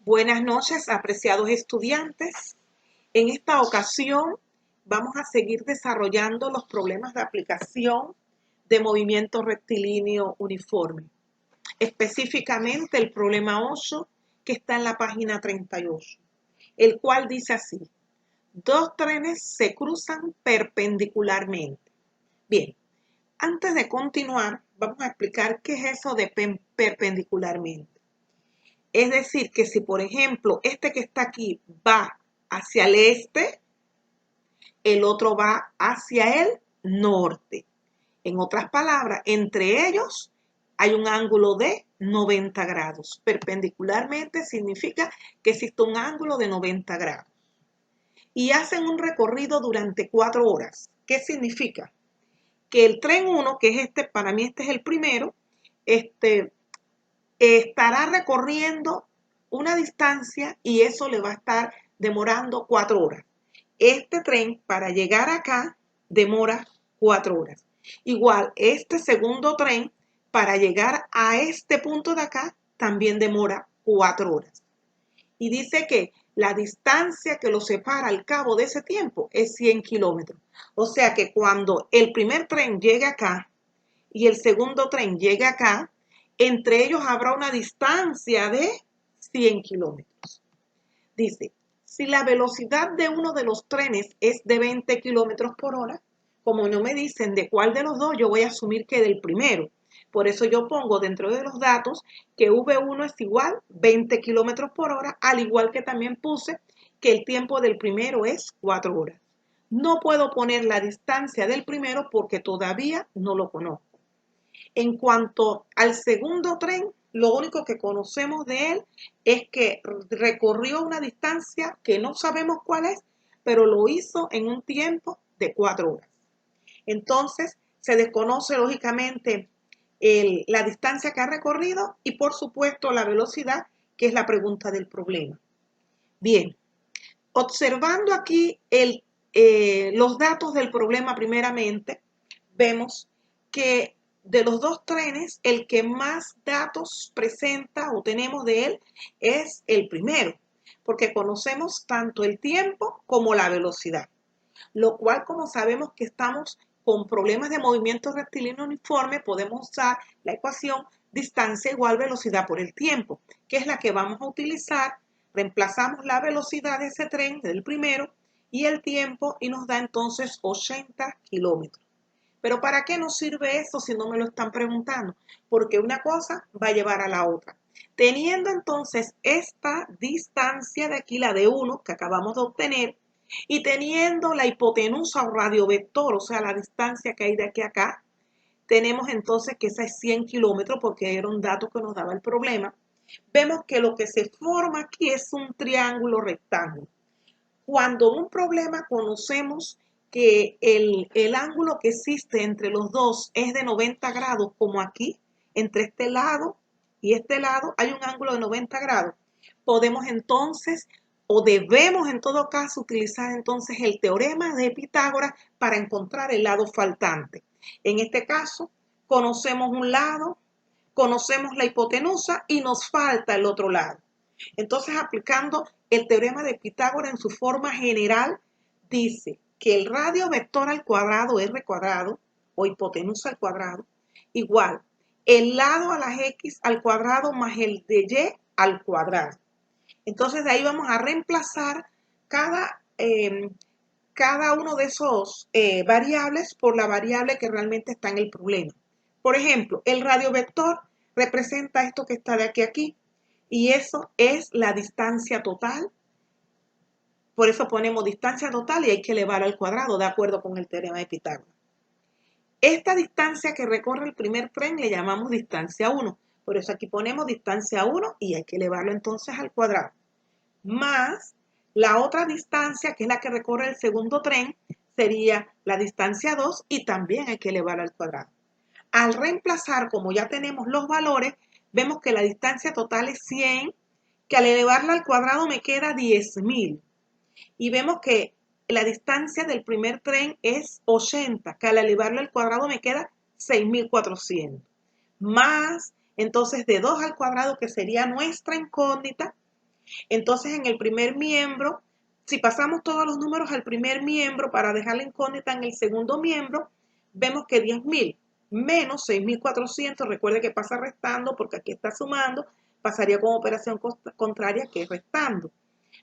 Buenas noches, apreciados estudiantes. En esta ocasión vamos a seguir desarrollando los problemas de aplicación de movimiento rectilíneo uniforme. Específicamente el problema 8 que está en la página 38, el cual dice así: dos trenes se cruzan perpendicularmente. Bien, antes de continuar, vamos a explicar qué es eso de perpendicularmente. Es decir, que si por ejemplo este que está aquí va hacia el este, el otro va hacia el norte. En otras palabras, entre ellos hay un ángulo de 90 grados. Perpendicularmente significa que existe un ángulo de 90 grados. Y hacen un recorrido durante 4 horas. ¿Qué significa? Que el tren 1, que es este, para mí este es el primero, estará recorriendo una distancia y eso le va a estar demorando 4 horas. Este tren para llegar acá demora 4 horas. Igual, este segundo tren para llegar a este punto de acá también demora 4 horas. Y dice que la distancia que lo separa al cabo de ese tiempo es 100 kilómetros. O sea que cuando el primer tren llegue acá y el segundo tren llegue acá, entre ellos habrá una distancia de 100 kilómetros. Dice, si la velocidad de uno de los trenes es de 20 kilómetros por hora, como no me dicen de cuál de los dos, yo voy a asumir que del primero. Por eso yo pongo dentro de los datos que V1 es igual 20 kilómetros por hora, al igual que también puse que el tiempo del primero es 4 horas. No puedo poner la distancia del primero porque todavía no lo conozco. En cuanto al segundo tren, lo único que conocemos de él es que recorrió una distancia que no sabemos cuál es, pero lo hizo en un tiempo de 4 horas. Entonces, se desconoce lógicamente la distancia que ha recorrido y por supuesto la velocidad, que es la pregunta del problema. Bien, observando aquí los datos del problema primeramente, vemos que de los dos trenes, el que más datos presenta o tenemos de él es el primero, porque conocemos tanto el tiempo como la velocidad, lo cual, como sabemos que estamos con problemas de movimiento rectilíneo uniforme, podemos usar la ecuación distancia igual velocidad por el tiempo, que es la que vamos a utilizar. Reemplazamos la velocidad de ese tren, del primero, y el tiempo, y nos da entonces 80 kilómetros. Pero ¿para qué nos sirve eso si no me lo están preguntando? Porque una cosa va a llevar a la otra. Teniendo entonces esta distancia de aquí, la de 1, que acabamos de obtener, y teniendo la hipotenusa o radiovector, o sea, la distancia que hay de aquí a acá, tenemos entonces que esa es 100 kilómetros porque era un dato que nos daba el problema. Vemos que lo que se forma aquí es un triángulo rectángulo. Cuando en un problema conocemos que el ángulo que existe entre los dos es de 90 grados, como aquí, entre este lado y este lado hay un ángulo de 90 grados, podemos entonces, o debemos en todo caso, utilizar entonces el teorema de Pitágoras para encontrar el lado faltante. En este caso, conocemos un lado, conocemos la hipotenusa y nos falta el otro lado. Entonces, aplicando el teorema de Pitágoras en su forma general, dice que el radio vector al cuadrado, r cuadrado, o hipotenusa al cuadrado, igual el lado a las x al cuadrado más el de y al cuadrado. Entonces, de ahí vamos a reemplazar cada uno de esos variables por la variable que realmente está en el problema. Por ejemplo, el radio vector representa esto que está de aquí a aquí, y eso es la distancia total. Por eso ponemos distancia total y hay que elevar al cuadrado de acuerdo con el teorema de Pitágoras. Esta distancia que recorre el primer tren le llamamos distancia 1. Por eso aquí ponemos distancia 1 y hay que elevarlo entonces al cuadrado. Más la otra distancia, que es la que recorre el segundo tren, sería la distancia 2 y también hay que elevarla al cuadrado. Al reemplazar, como ya tenemos los valores, vemos que la distancia total es 100, que al elevarla al cuadrado me queda 10.000. Y vemos que la distancia del primer tren es 80, que al elevarla al cuadrado me queda 6.400. Más, entonces, de 2 al cuadrado, que sería nuestra incógnita, Entonces, en el primer miembro, si pasamos todos los números al primer miembro para dejar la incógnita en el segundo miembro, vemos que 10.000 menos 6.400, recuerde que pasa restando porque aquí está sumando, pasaría con operación contraria que es restando.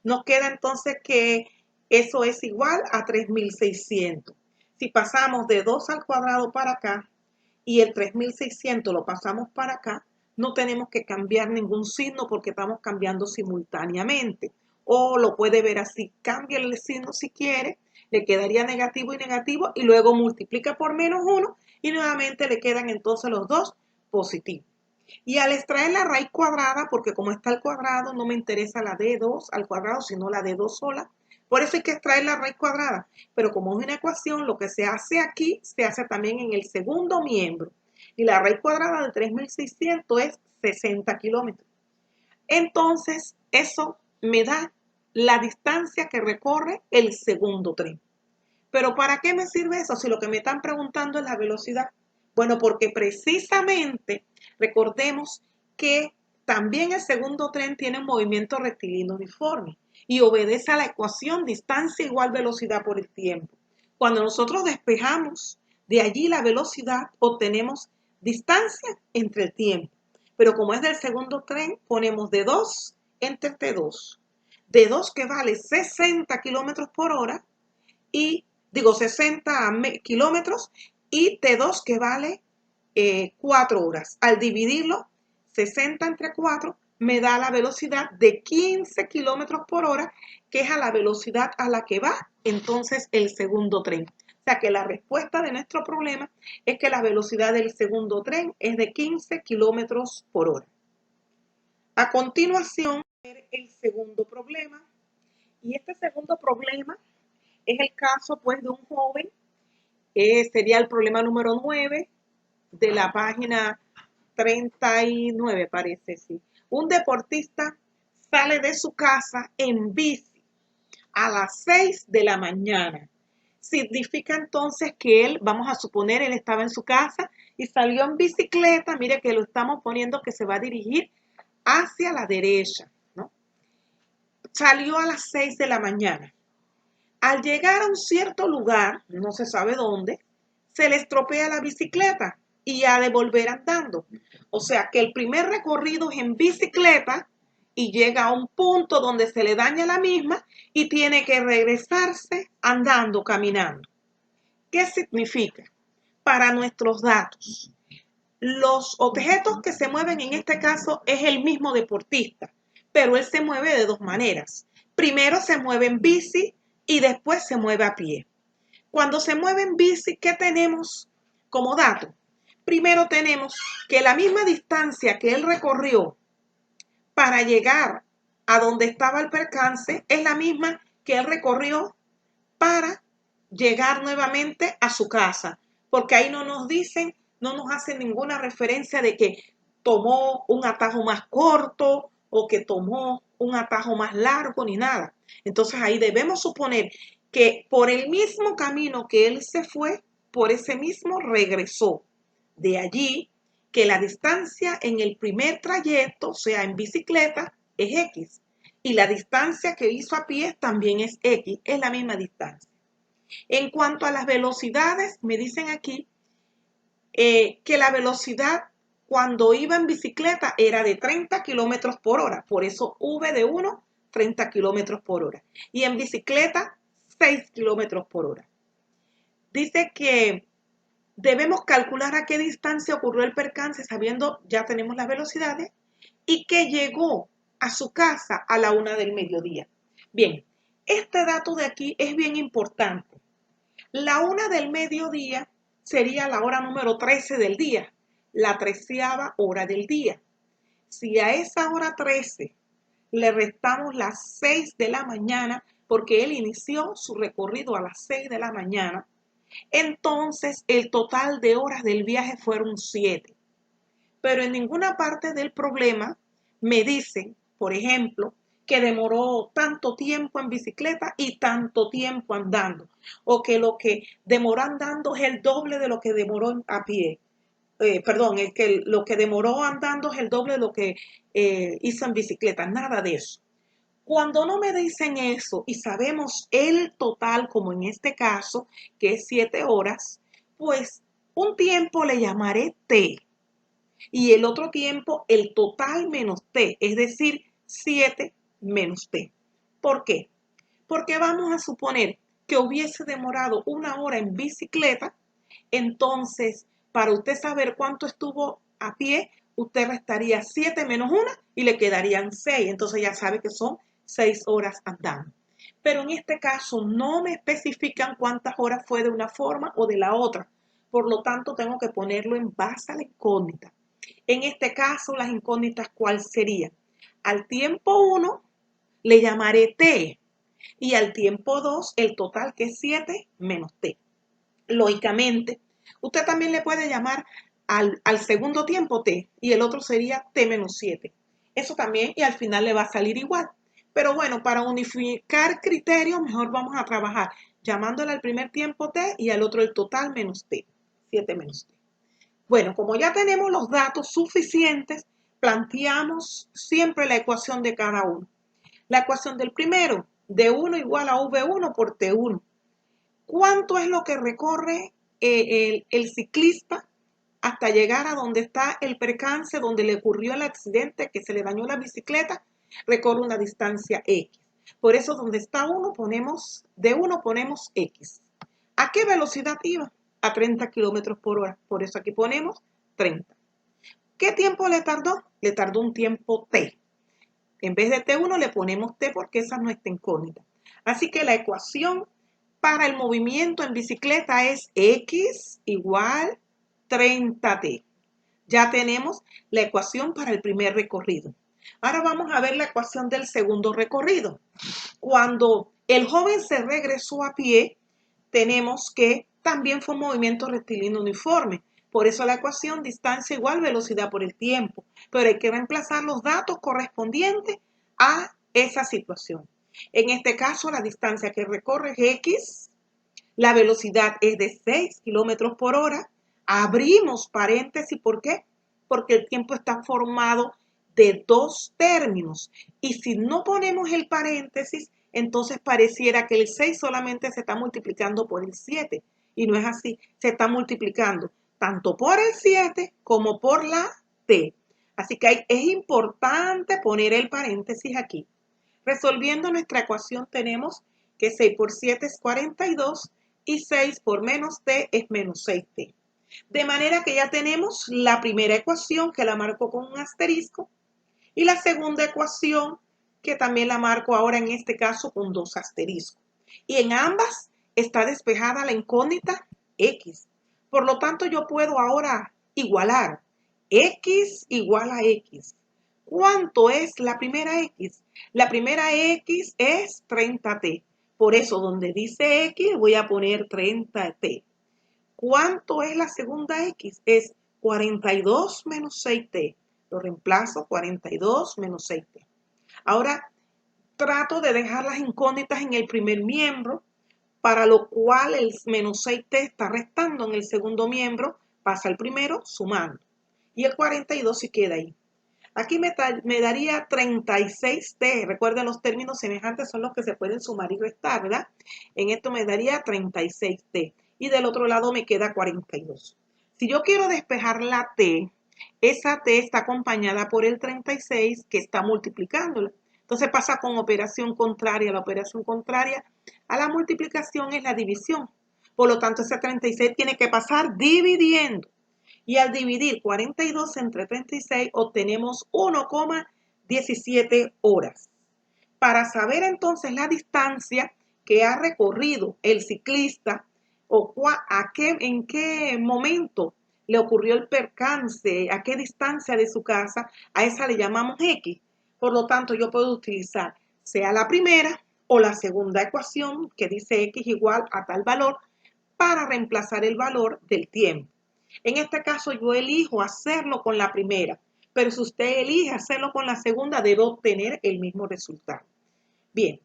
Nos queda entonces que eso es igual a 3.600. Si pasamos de 2 al cuadrado para acá y el 3.600 lo pasamos para acá, no tenemos que cambiar ningún signo porque estamos cambiando simultáneamente. O lo puede ver así, cambia el signo si quiere, le quedaría negativo y negativo y luego multiplica por menos 1 y nuevamente le quedan entonces los dos positivos. Y al extraer la raíz cuadrada, porque como está al cuadrado, no me interesa la de 2 al cuadrado, sino la de 2 sola. Por eso hay que extraer la raíz cuadrada. Pero como es una ecuación, lo que se hace aquí, se hace también en el segundo miembro. Y la raíz cuadrada de 3.600 es 60 kilómetros. Entonces, eso me da la distancia que recorre el segundo tren. Pero ¿para qué me sirve eso? Si lo que me están preguntando es la velocidad. Bueno, porque precisamente recordemos que también el segundo tren tiene un movimiento rectilíneo uniforme y obedece a la ecuación distancia igual velocidad por el tiempo. Cuando nosotros despejamos de allí la velocidad, obtenemos distancia entre el tiempo. Pero como es del segundo tren, ponemos de 2 entre T2. De 2 que vale 60 kilómetros por hora y 60 kilómetros y T2 que vale 4 horas. Al dividirlo, 60 entre 4 me da la velocidad de 15 kilómetros por hora, que es a la velocidad a la que va entonces el segundo tren. O sea que la respuesta de nuestro problema es que la velocidad del segundo tren es de 15 kilómetros por hora. A continuación, el segundo problema. Y este segundo problema es el caso pues de un joven, sería el problema número 9 de la página 39 parece, sí. Un deportista sale de su casa en bici a las 6 de la mañana. Significa entonces que él, vamos a suponer, él estaba en su casa y salió en bicicleta, mire que lo estamos poniendo que se va a dirigir hacia la derecha, ¿no? Salió a las 6 de la mañana. Al llegar a un cierto lugar, no se sabe dónde, se le estropea la bicicleta y ha de volver andando. O sea que el primer recorrido es en bicicleta y llega a un punto donde se le daña la misma y tiene que regresarse andando, caminando. ¿Qué significa? Para nuestros datos, los objetos que se mueven en este caso es el mismo deportista, pero él se mueve de dos maneras. Primero se mueve en bici y después se mueve a pie. Cuando se mueve en bici, ¿qué tenemos como dato? Primero tenemos que la misma distancia que él recorrió para llegar a donde estaba el percance es la misma que él recorrió para llegar nuevamente a su casa, porque ahí no nos dicen, no nos hacen ninguna referencia de que tomó un atajo más corto o que tomó un atajo más largo ni nada. Entonces ahí debemos suponer que por el mismo camino que él se fue, por ese mismo regresó. De allí que la distancia en el primer trayecto, o sea, en bicicleta, es X. Y la distancia que hizo a pie también es X, es la misma distancia. En cuanto a las velocidades, me dicen aquí que la velocidad cuando iba en bicicleta era de 30 kilómetros por hora. Por eso V de 1, 30 kilómetros por hora. Y en bicicleta, 6 kilómetros por hora. Dice que debemos calcular a qué distancia ocurrió el percance sabiendo, ya tenemos las velocidades, y que llegó a su casa a la 1 del mediodía. Bien, este dato de aquí es bien importante. La 1 del mediodía sería la hora número 13 del día, la 13ª hora del día. Si a esa hora 13 le restamos las 6 de la mañana, porque él inició su recorrido a las 6 de la mañana, entonces el total de horas del viaje fueron 7. Pero en ninguna parte del problema me dicen, por ejemplo, que demoró tanto tiempo en bicicleta y tanto tiempo andando, o que lo que demoró andando es el doble de lo que demoró a pie. Lo que demoró andando es el doble de lo que hizo en bicicleta, nada de eso. Cuando no me dicen eso y sabemos el total, como en este caso, que es 7 horas, pues un tiempo le llamaré T y el otro tiempo el total menos T, es decir, 7 menos T. ¿Por qué? Porque vamos a suponer que hubiese demorado 1 hora en bicicleta, entonces para usted saber cuánto estuvo a pie, usted restaría 7 menos 1 y le quedarían 6. Entonces ya sabe que son 6 horas andando. Pero en este caso no me especifican cuántas horas fue de una forma o de la otra. Por lo tanto, tengo que ponerlo en base a la incógnita. En este caso, las incógnitas, ¿cuál sería? Al tiempo 1 le llamaré T y al tiempo 2 el total que es 7 menos T. Lógicamente, usted también le puede llamar al segundo tiempo T y el otro sería T menos 7. Eso también y al final le va a salir igual. Pero bueno, para unificar criterios, mejor vamos a trabajar llamándole al primer tiempo T y al otro el total menos T, 7 menos T. Bueno, como ya tenemos los datos suficientes, planteamos siempre la ecuación de cada uno. La ecuación del primero, D1 igual a V1 por T1. ¿Cuánto es lo que recorre el ciclista hasta llegar a donde está el percance, donde le ocurrió el accidente, que se le dañó la bicicleta? Recorre una distancia X. Por eso donde está 1 ponemos, de 1 ponemos X. ¿A qué velocidad iba? A 30 kilómetros por hora. Por eso aquí ponemos 30. ¿Qué tiempo le tardó? Le tardó un tiempo T. En vez de T1 le ponemos T porque esa es nuestra incógnita. Así que la ecuación para el movimiento en bicicleta es X igual 30T. Ya tenemos la ecuación para el primer recorrido. Ahora vamos a ver la ecuación del segundo recorrido. Cuando el joven se regresó a pie, tenemos que también fue un movimiento rectilíneo uniforme. Por eso la ecuación distancia igual velocidad por el tiempo. Pero hay que reemplazar los datos correspondientes a esa situación. En este caso, la distancia que recorre es X, la velocidad es de 6 kilómetros por hora. Abrimos paréntesis, ¿por qué? Porque el tiempo está formado de 2 términos. Y si no ponemos el paréntesis, entonces pareciera que el 6 solamente se está multiplicando por el 7. Y no es así, se está multiplicando tanto por el 7 como por la T. Así que es importante poner el paréntesis aquí. Resolviendo nuestra ecuación tenemos que 6 por 7 es 42 y 6 por menos T es menos 6T. De manera que ya tenemos la primera ecuación que la marco con un asterisco y la segunda ecuación que también la marco ahora en este caso con 2 asteriscos. Y en ambas está despejada la incógnita X. Por lo tanto, yo puedo ahora igualar X igual a X. ¿Cuánto es la primera X? La primera X es 30T. Por eso, donde dice X, voy a poner 30T. ¿Cuánto es la segunda X? Es 42 menos 6T. Lo reemplazo, 42 menos 6T. Ahora, trato de dejar las incógnitas en el primer miembro, para lo cual el menos 6T está restando en el segundo miembro, pasa al primero sumando. Y el 42 se queda ahí. Aquí me daría 36T. Recuerden, los términos semejantes son los que se pueden sumar y restar, ¿verdad? En esto me daría 36T. Y del otro lado me queda 42. Si yo quiero despejar la T, esa T está acompañada por el 36 que está multiplicándola. Entonces pasa con operación contraria. La operación contraria a la multiplicación es la división. Por lo tanto, ese 36 tiene que pasar dividiendo. Y al dividir 42 entre 36 obtenemos 1,17 horas. Para saber entonces la distancia que ha recorrido el ciclista o en qué momento le ocurrió el percance, a qué distancia de su casa, a esa le llamamos X. Por lo tanto, yo puedo utilizar sea la primera o la segunda ecuación que dice X igual a tal valor para reemplazar el valor del tiempo. En este caso yo elijo hacerlo con la primera, pero si usted elige hacerlo con la segunda, debe obtener el mismo resultado. Bien,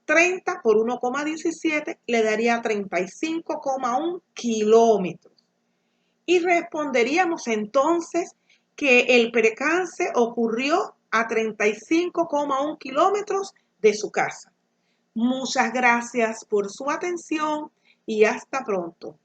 30 por 1,17 le daría 35,1 kilómetros. Y responderíamos entonces que el percance ocurrió a 35,1 kilómetros de su casa. Muchas gracias por su atención y hasta pronto.